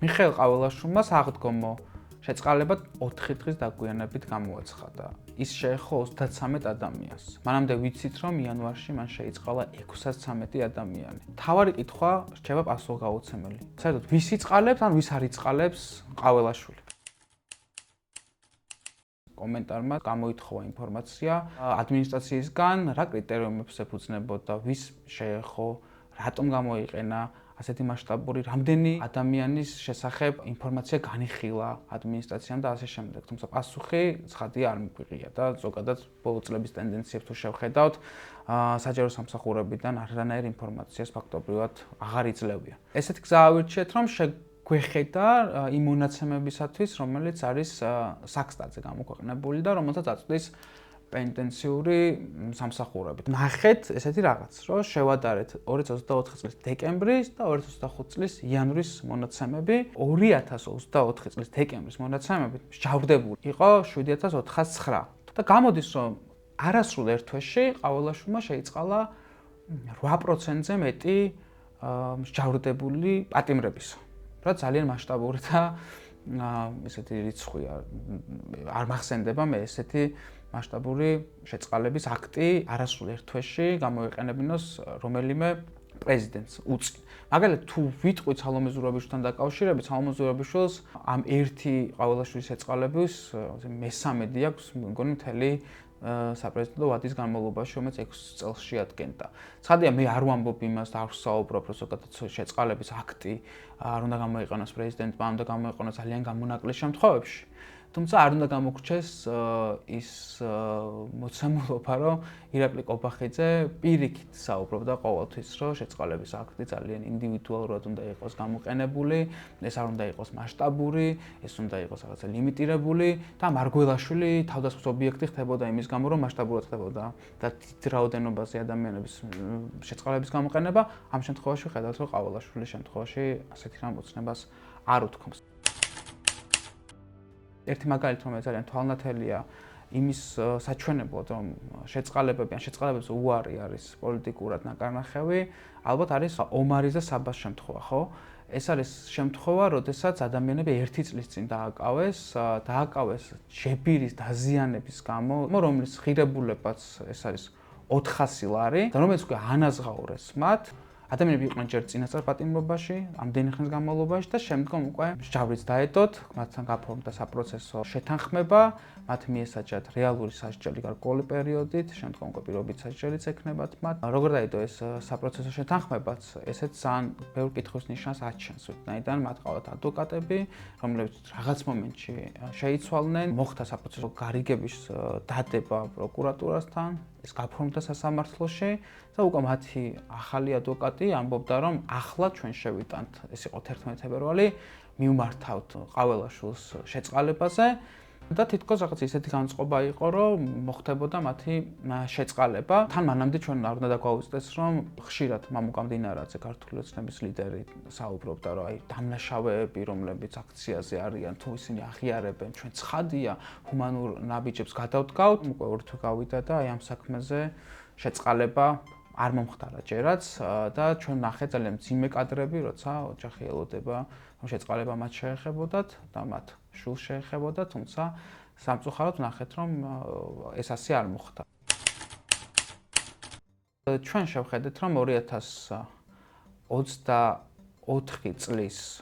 მიხეილ ყაველაშვილმა საღდგომო შეწყალება 4 დღის დაგვიანებით გამოაცხადა. ის შეეხო 33 ადამიანს. მანამდე ვიცით, რომ იანვარში მან შეიწყალა 613 ადამიანი. თავარი კითხვა რჩება პასუხგაუცემელი. საერთოდ ვის იწყალებს, ან ვის არ იწყალებს ყაველაშვილი? კომენტარმა გამოითხოვა ინფორმაცია ადმინისტრაციისგან, რა კრიტერიუმებს ეფუძნებოდა, ვის შეეხო, რატომ გამოიყენა ასეთი მასშტაბური, რამდენი ადამიანის შესახებ ინფორმაცია განიხილა ადმინისტრაციამ და ასე შემდეგ. თუმცა პასუხი ცხადია არ მიგვიღია და ზოგადად ბოლო წლების ტენდენციებს თუ შევხედავთ, საჯარო სამსახურებიდან არანაირ ინფორმაციას ფაქტობრივად აღარ იძლევია. ესეთი გზა ავირჩიეთ, რომ გვეხედა იმ მონაცემებისათვის, რომელიც არის საქსტატზე გამოქვეყნებული და რომელსაც აწვდის პენტენციური სამსახურებით. ნახეთ ესეთი რაღაც, რომ შევადარეთ 2024 წლის დეკემბრის და 2025 წლის იანვრის მონაცემები. 2024 წლის დეკემბრის მონაცემებით მსჯავრდებული იყო 7409 და გამოდის, რომ არასრულ ერთ თვეში ყაველაშვილმა შეიწყალა 8%-ზე მეტი მსჯავრდებული პატიმრებისა. რა ძალიან მასშტაბური და ესეთი რიცხვია. არ მახსენდება მე ესეთი მასშტაბური შეწყალების აქტი არასრულ ერთ თვეში გამოიყენებინოს რომელიმე პრეზიდენტს უწინ. მაგალითად, თუ ვიტყვით სალომე ზურაბიშვილთან დაკავშირებით, სალომე ზურაბიშვილს ამ ერთი ყაველაშვილის შეწყალების მესამედი აქვს, მგონი მთელი საპრეზიდენტო ვადის განმავლობაში, რომელიც 6 წელს შეადგენდა. ცხადია, მე არ ვამბობ იმას და არ ვსაუბრობ, რომ ზოგადად შეწყალების აქტი არ უნდა გამოიყენოს პრეზიდენტმა, უნდა გამოიყენოს ძალიან გამონაკლისს შემთხვევებში. თუმცა არ უნდა გამოგრჩეს ის მოცემულობა, რომ ირაკლი ყობახიძე პირიქით საუბრობდა ყოველთვის, რომ შეწყალების აქტი ძალიან ინდივიდუალურად უნდა იყოს გამოყენებული, ეს არ უნდა იყოს მასშტაბური, ეს უნდა იყოს რაღაცა ლიმიტირებული და მარგველაშვილი თავდასხმის ობიექტი ხდებოდა იმის გამო, რომ მასშტაბურად ხდებოდა და დიდ რაოდენობაზე ადამიანების შეწყალების გამოყენება. ამ შემთხვევაში ხედავთ, რომ ყაველაშვილის შემთხვევაში ასეთი რამ ოცნებას არ უთქვამს. ერთი მაგალითი, რომელიც ძალიან თვალნათელია იმის საჩვენებლად, რომ შეწყალებებს უარი არის პოლიტიკურად ნაკარნახევი, ალბათ არის ომარის და საბას შემთხვევა, ხო? ეს არის შემთხვევა, როდესაც ადამიანები 1 წლის წინ დააკავეს ჯებირის დაზიანების გამო, რომლის ღირებულებაც ეს არის 400 ლარი და რომელიც უკვე ანაზღაურეს მათ. ადამიანები იყვნენ ჯერ წინასწარ პატიმრობაში, ამდენი ხნის განმავლობაში და შემდგომ უკვე მსჯავრიც დაედოთ, მათთან გაფორმდა საპროცესო შეთანხმება, მათ მიესაჯათ რეალური სასჯელი გარკვეული პერიოდით, შემდგომ უკვე პირობით სასჯელიც ექნებათ მათ. როგორ დაედო ეს საპროცესო შეთანხმებაც, ესეც ძალიან ბევრ კითხვის ნიშანს აჩენს, ვინაიდან მათ ყავდათ ადვოკატები, რომლებიც რაღაც მომენტში შეიცვალნენ, მოხდა საპროცესო გარიგების დადება პროკურატურასთან, ეს გაფორმდა სასამართლოში და უკვე მათი ახალი ადვოკატი ამბობდა, რომ ახლა ჩვენ შევიტანთ, ეს იყო 11 ფევრვარი, მივმართავთ ყაველაშვილს შეწყალებაზე და თითქოს რაღაც ისეთი განწყობა იყო, რომ მოხდებოდა მათი შეწყალება. თან მანამდე ჩვენ არ უნდა დაგვაუწყდეს, რომ ხშირად მამუკამდინარაძე ქართული ოცნების ლიდერი საუბრობდა, რომ აი დამნაშავეები, რომლებიც აქციაზე არიან, თუ ისინი აღიარებენ, ჩვენ ცხადია, ჰუმანურ ნაბიჯებს გადავდგავთ, უკვე ორი თვე გავიდა და აი ამ საქმეზე შეწყალება არ მომხდარა ჯერაც და ჩვენ ნახეთ ძალიან მძიმე კადრები, როცა ოჯახი ელოდება, რომ შეწყალება მათ შეეხებოდათ და მათ შვილს შეეხებოდა, თუმცა სამწუხაროდ ნახეთ, რომ ეს ასე არ მოხდა. ჩვენ შევხედეთ, რომ 2024 წლის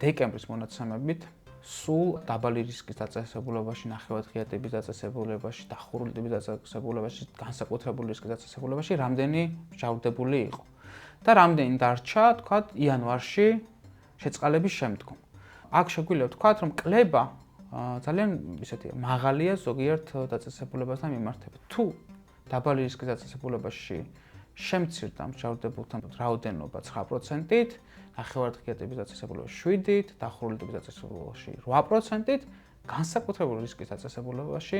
დეკემბრის მონაცემებით სულ დაბალი რისკის დაწესებულებაში, ნახევარდღიათების დაწესებულებაში, დახურულების დაწესებულებაში, განსაკუთრებული რისკის დაწესებულებაში რამდენი მსჯავრდებული იყო და რამდენი დარჩა, თქვათ, იანვარში შეწყალების შემდგომ. აქ შეგვიძლია ვთქვათ, რომ კლება ძალიან ისეთი მაღალია ზოგიერთ დაწესებულებასთან მიმართებით. თუ დაბალი რისკის დაწესებულებაში შემცირდა მსჯავრდებულთა რაოდენობა 9%-ით, ნახევარდღიათების დაწესებულებაში 7-ით, დახურულების დაწესებულებაში 8%-ით, განსაკუთრებული რისკის დაწესებულებაში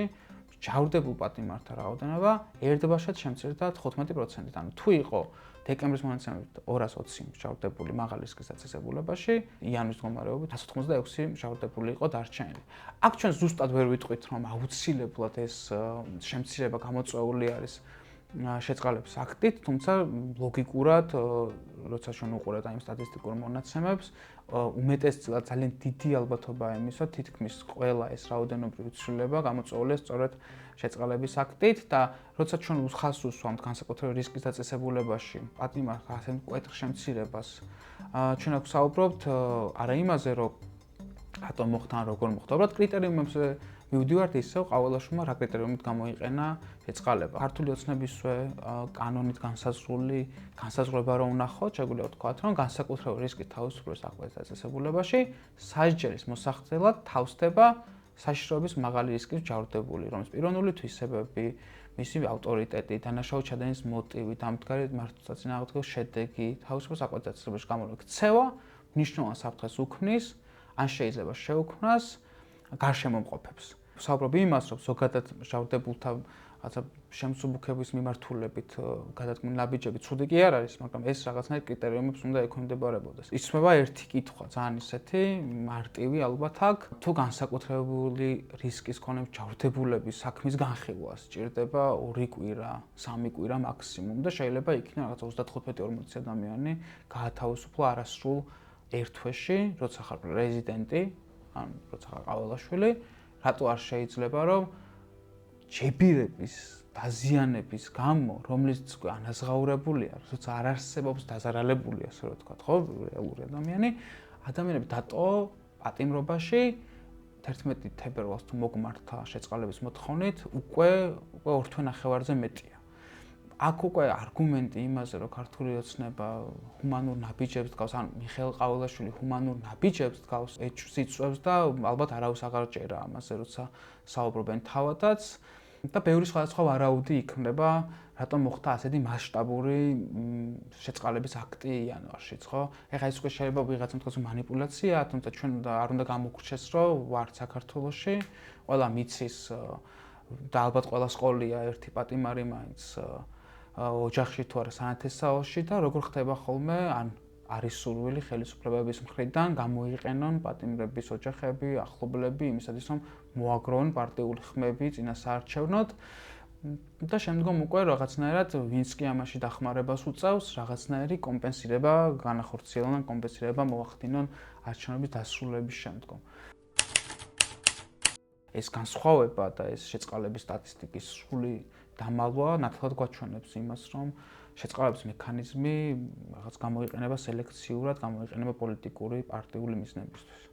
მსჯავრდებულ პატიმართა რაოდენობა ერთბაშად შემცირდა 15%-ით. ანუ თუ იყო დეკემბრის მონაცემებით 220 მსჯავრდებული მაღალი რისკის დაწესებულებაში, იანვრის მდგომარეობით 186 მსჯავრდებული იყო დარჩენილი. აქ ჩვენ ზუსტად ვერ ვიტყვით, რომ აუცილებლად ეს შემცირება გამოწვეული არის შეწყალების აქტით, თუმცა ლოგიკურად, როცა ჩვენ უყურებთ ამ სტატისტიკურ მონაცემებს, უმეტესწილად ძალიან დიდი ალბათობაა იმისა, თითქმის ყველა ეს რაოდენობრივი ცვლილება გამოწვეულია სწორედ შეწყალების აქტით და როცა ჩვენ ხაზს უსვამთ განსაკუთრებით რისკის დაწესებულებაში, პატიმარ ასე მკვეთრ შემცირებას, ჩვენ აქ ვსაუბრობთ არა იმაზე, რომ რატომ მოხდა ან როგორ მოხდა, უბრალოდ კრიტერიუმებზე მივდივართ ისევ ყოველაშუმა რა კრიტერიუმით გამოიყენა შეწყალება. ქართული ოცნებისვე კანონით განსაზღვრება რომ ვნახოთ, შეგვიძლია ვთქვათ, რომ განსაკუთრებული რისკის თავისუფლების აღკვეთის დაწესებულებაში სასჯელის მოსახდელად თავსდება საშიშროების მაღალი რისკის მჯავრდებული, რომლის პიროვნული თვისებები, მისი ავტორიტეტი, დანაშაული ჩადენის მოტივი, დამდგარი მართლმსაწინააღმდეგო შედეგი, თავისუფლების აღკვეთის დაწესებულებაში გამოვლილი ქცევა მნიშვნელოვან საფრთხეს უქმნის, ან შეიძლება შეუქმნას გარშემომყოფებს. ვსაუბრობ იმას, რომ ზოგადად მჟავრდებულთა რაღაცა შემსუბუქების მიმართულებით გადადგმული ნაბიჯები ცუდი კი არ არის, მაგრამ ეს რაღაცნაირ კრიტერიუმებს უნდა ექვემდებარებოდეს. იცნება ერთი კითხვა, ძალიან ისეთი მარტივი ალბათ აქ, თუ განსაკუთრებული რისკის მქონე მჟავრდებულების საქმის განხილვა სჭირდება 2 კვირა, 3 კვირა მაქსიმუმ და შეიძლება იქნება რაღაც 35-40 ადამიანი გაათავისუფლა არასრულ ერთ თვეში, როცა ხარ რეზიდენტი, ან როცა ხარ ყაველაშვილი, რატო არ შეიძლება რომ ჯებირების, დაზიანების გამო, რომლიც უკვე ანაზღაურებულია, როცა არ არსებობს დაზარალებული, ასე რომ ვთქვათ, ხო, რეალური ადამიანები დატო პატიმრობაში 11 თებერვალს თუ მოგმართა შეწყალების მოთხოვნით, უკვე 2 თვე ნახევარზე მეტია. აქ უკვე არგუმენტი იმაზე, რომ ქართული ოცნება ჰუმანურ ნაბიჯებს დგავს, ან მიხეილ ყაველაშვილი ჰუმანურ ნაბიჯებს დგავს, ეჭვს იწვევს და ალბათ არავის აღარ ჭერა ამაზე, როცა საუბრობენ თავადაც და ბევრი სხვადასხვა ვარაუდი იქნება, რატომ მოხდა ასეთი მასშტაბური შეწყალების აქტი იანვარშიც, ხო? ეხლა ეს უკვე შეიძლება ვიღაცა თქვას მანიპულაციაა, თუმცა ჩვენ არ უნდა გამოგვრჩეს, რომ ვართ საქართველოში, ყველა მიცის და ალბათ ყველა სკოლია ერთი პატიმარი მაინც ოჯახში თუ არა სანათესაოში და როგორ ხდება ხოლმე, ან არის სურვილი ხელისუფლებების მხრიდან გამოიყენონ პატიმრების ოჯახები, ახლობლები იმისათვის, რომ მოაგროვონ პარტიული ხმები წინასაარჩევნოდ და შემდგომ უკვე რაღაცნაირად ვინც კი ამაში დახმარებას უწევს, რაღაცნაირი კომპენსირება განახორციელონ, კომპენსირება მოახდინონ არჩევნების დასრულების შემდგომ. ეს განსხვავება და ეს შეწყალების სტატისტიკის სრული დამალვა ნათლად გვაჩვენებს იმას, რომ შეწყალების მექანიზმი რაღაც გამოიყენება სელექციურად, გამოიყენება პოლიტიკური პარტიული მიზნებისთვის.